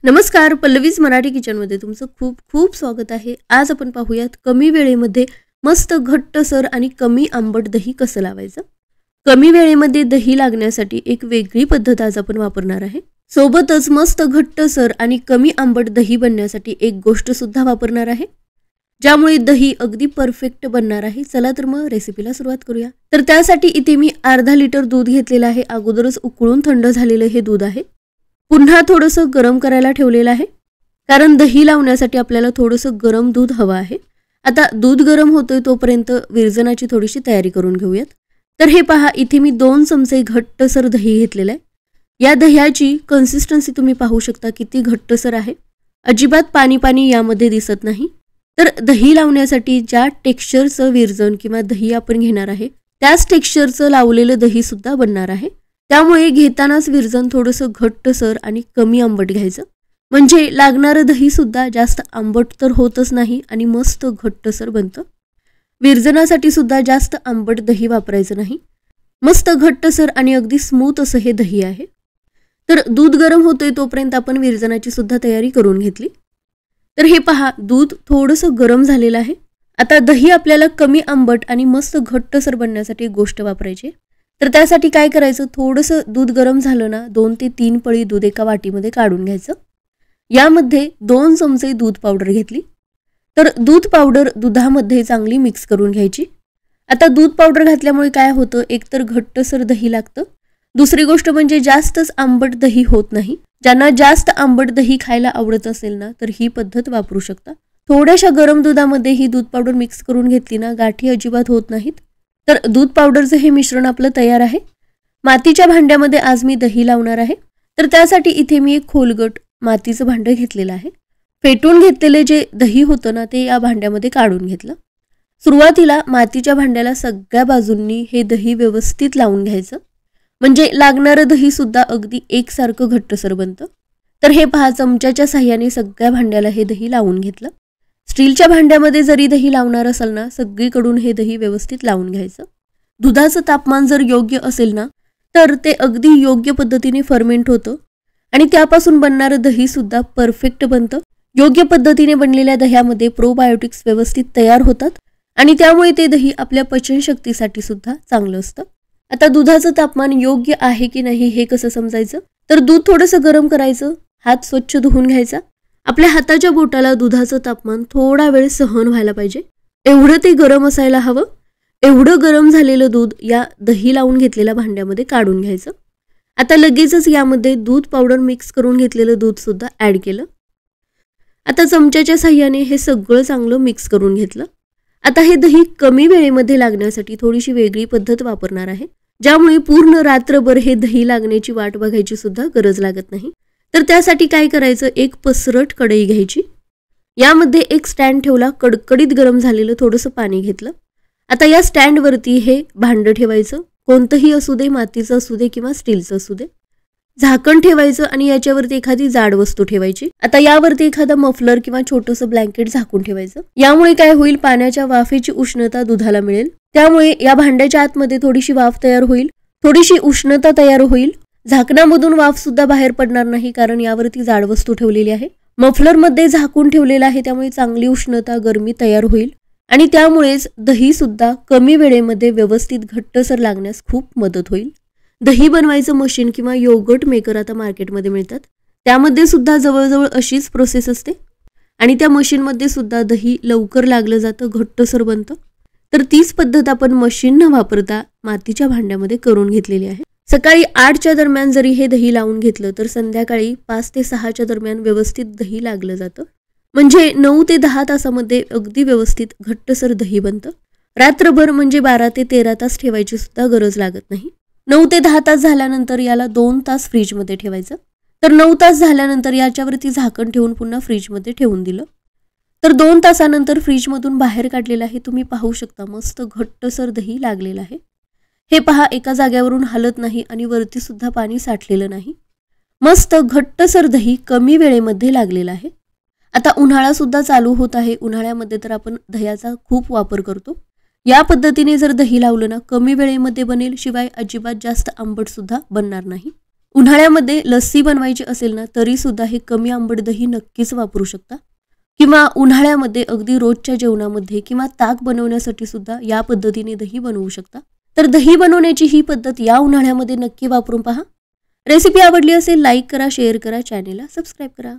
नमस्कार, पल्लवीज मराठी किचनमध्ये तुमचं खूप खूप स्वागत आहे। आज आपण पाहूयात कमी वेळेमध्ये मस्त घट्टसर आणि कमी आंबट दही कसं लावायचं। कमी वेळेमध्ये दही लागण्यासाठी एक वेगळी पद्धत आज आपण वापरणार आहे। सोबतच मस्त घट्टसर आणि कमी आंबट दही बनण्यासाठी एक गोष्ट सुद्धा वापरणार आहे, ज्यामुळे दही अगदी परफेक्ट बनणार आहे। चला तर मग रेसिपीला सुरुवात करूया। तर त्यासाठी इथे मी अर्धा लिटर दूध घेतलेलं आहे। अगोदरच उकळून थंड झालेलं हे दूध आहे। पुन्हा थोडंसं गरम करायला ठेवलेलं आहे, कारण दही लावण्यासाठी आपल्याला थोडंसं गरम दूध हवं आहे। आता दूध गरम होतोय तोपर्यंत विरजणाची थोडीशी तयारी करून घेऊयात। तर हे पहा, इथे मी 2 चमचे घट्टसर दही घेतलेलं आहे। या दह्याची कन्सिस्टन्सी तुम्ही पाहू शकता किती घट्टसर आहे। अजिबात पाणी पाणी यामध्ये दिसत नाही। तर दही लावण्यासाठी ज्या टेक्स्चरचं विरजण किंवा दही आपण घेणार आहे, त्याच टेक्स्चरचं लावलेलं दही सुद्धा बनणार आहे। त्यामुळे घेतानाच विरजण थोडंसं घट्टसर आणि कमी आंबट घ्यायचं, म्हणजे लागणारं दही सुद्धा जास्त आंबट तर होतच नाही आणि मस्त घट्टसर बनतं। विरजणासाठी सुद्धा जास्त आंबट दही वापरायचं नाही। मस्त घट्टसर आणि अगदी स्मूथ असं हे दही आहे। तर दूध गरम होतोय तोपर्यंत आपण विरजणाची सुद्धा तयारी करून घेतली। तर हे पहा, दूध थोडंसं गरम झालेलं आहे। आता दही आपल्याला कमी आंबट आणि मस्त घट्टसर बनण्यासाठी एक गोष्ट वापरायची। तर त्यासाठी काय करायचं, थोडंसं दूध गरम झालं ना, 2 ते 3 पळी दूध एका वाटीमध्ये काढून घ्यायचं। यामध्ये 2 चमचे दूध पावडर घेतली। तर दूध पावडर दुधामध्ये चांगली मिक्स करून घ्यायची। आता दूध पावडर घातल्यामुळे काय होतं, एकतर घट्टसर दही लागतं, दुसरी गोष्ट म्हणजे जास्तच आंबट दही होत नाही। ज्यांना जास्त आंबट दही खायला आवडत असेल ना, तर ही पद्धत वापरू शकता। थोड्याशा गरम दुधामध्ये ही दूध पावडर मिक्स करून घेतली ना, गाठी अजिबात होत नाहीत। तर दूध पावडरचं हे मिश्रण आपलं तयार आहे। मातीच्या भांड्यामध्ये आज मी दही लावणार आहे। तर त्यासाठी इथे मी एक खोलगट मातीचं भांडं घेतलेलं आहे। फेटून घेतलेले जे दही होतं ना, ते या भांड्यामध्ये काढून घेतलं। सुरुवातीला मातीच्या भांड्याला सगळ्या बाजूंनी हे दही व्यवस्थित लावून घ्यायचं, म्हणजे लागणारं दही सुद्धा अगदी एकसारखं घट्टसर बनतं। तर हे पहा, चमच्याच्या साह्याने सगळ्या भांड्याला हे दही लावून घेतलं। स्टीलच्या भांड्यामध्ये जरी दही लावणार असाल ना, सगळीकडून हे दही व्यवस्थित लावून घ्यायचं। दुधाचं तापमान जर योग्य असेल ना, तर ते अगदी योग्य पद्धतीने फर्मेंट होतं आणि त्यापासून बनणारं दही सुद्धा परफेक्ट बनतं। योग्य पद्धतीने बनलेल्या दह्यामध्ये प्रोबायोटिक्स व्यवस्थित तयार होतात आणि त्यामुळे ते दही आपल्या पचनशक्तीसाठी सुद्धा चांगलं असतं। आता दुधाचं तापमान योग्य आहे की नाही हे कसं समजायचं, तर दूध थोडंसं गरम करायचं, हात स्वच्छ धुवून घ्यायचा। आपल्या हाताच्या बोटाला दुधाचं तापमान थोडा वेळ सहन व्हायला पाहिजे, एवढं ते गरम असायला हवं। एवढं गरम झालेलं दूध या दही लावून घेतलेल्या भांड्यामध्ये काढून घ्यायचं। आता लगेचच यामध्ये दूध पावडर मिक्स करून घेतलेलं दूध सुद्धा ॲड केलं। आता चमच्याच्या साह्याने हे सगळं चांगलं मिक्स करून घेतलं। आता हे दही कमी वेळेमध्ये लागण्यासाठी थोडीशी वेगळी पद्धत वापरणार आहे, ज्यामुळे पूर्ण रात्रभर हे दही लागण्याची वाट बघायची सुद्धा गरज लागत नाही। तर त्यासाठी काय करायचं, एक पसरट कढई घ्यायची। यामध्ये एक स्टँड ठेवला, कडकडीत गरम झालेलं थोडंसं पाणी घेतलं। आता या स्टँडवरती हे भांडं ठेवायचं, कोणतंही असू दे, मातीचं असू दे किंवा स्टीलचं असू दे। झाकण ठेवायचं आणि याच्यावरती एखादी जाड वस्तू ठेवायची। आता यावरती एखादा मफलर किंवा छोटंसं ब्लँकेट झाकून ठेवायचं। यामुळे काय होईल, पाण्याच्या वाफेची उष्णता दुधाला मिळेल, त्यामुळे या भांड्याच्या आतमध्ये थोडीशी वाफ तयार होईल, थोडीशी उष्णता तयार होईल। झाकणामधून वाफ सुद्धा बाहेर पडणार नाही, कारण यावरती जाड वस्तू ठेवलेली आहे। मफलरमध्ये झाकून ठेवलेलं आहे, त्यामुळे चांगली उष्णता गरमी तयार होईल आणि त्यामुळेच दही सुद्धा कमी वेळेमध्ये व्यवस्थित घट्टसर लागण्यास खूप मदत होईल। दही बनवायचं मशीन किंवा योगर्ट मेकर आता मार्केटमध्ये मिळतात, त्यामध्ये सुद्धा जवळजवळ अशीच प्रोसेस असते आणि त्या मशीनमध्ये सुद्धा दही लवकर लागलं जातं, घट्टसर बनतं। तर तीच पद्धत आपण मशीन न वापरता मातीच्या भांड्यामध्ये करून घेतलेली आहे। सकाळी 8च्या दरम्यान जरी हे दही लावून घेतलं, तर संध्याकाळी 5 ते 6च्या दरम्यान व्यवस्थित दही लागलं जातं, म्हणजे 9 ते 10 तासामध्ये अगदी व्यवस्थित घट्टसर दही बनतं। रात्रभर म्हणजे 12 ते 13 तास ठेवायची सुद्धा गरज लागत नाही। 9 ते 10 तास झाल्यानंतर याला 2 तास फ्रीजमध्ये ठेवायचं। तर 9 तास झाल्यानंतर याच्यावरती झाकण ठेवून पुन्हा फ्रीजमध्ये ठेवून दिलं, तर 2 तासानंतर फ्रीजमधून बाहेर काढलेलं आहे। तुम्ही पाहू शकता मस्त घट्टसर दही लागलेलं आहे। हे पहा, एका जाग्यावरून हलत नाही आणि वरती सुद्धा पाणी साठलेलं नाही। मस्त घट्टसर दही कमी वेळेमध्ये लागलेलं आहे। आता उन्हाळा सुद्धा चालू होत आहे। उन्हाळ्यामध्ये तर आपण दह्याचा खूप वापर करतो। या पद्धतीने जर दही लावलं ना, कमी वेळेमध्ये बनेल, शिवाय अजिबात जास्त आंबट सुद्धा बनणार नाही। उन्हाळ्यामध्ये लस्सी बनवायची असेल ना तरी सुद्धा हे कमी आंबट दही नक्कीच वापरू शकता, किंवा उन्हाळ्यामध्ये अगदी रोजच्या जेवणामध्ये किंवा ताक बनवण्यासाठी सुद्धा या पद्धतीने दही बनवू शकता. तर दही बनवण्याची ही पद्धत या उन्हाळ्यामध्ये नक्की वापरून पहा. रेसिपी आवडली असेल लाईक करा, शेअर करा, चॅनेलला सबस्क्राईब करा.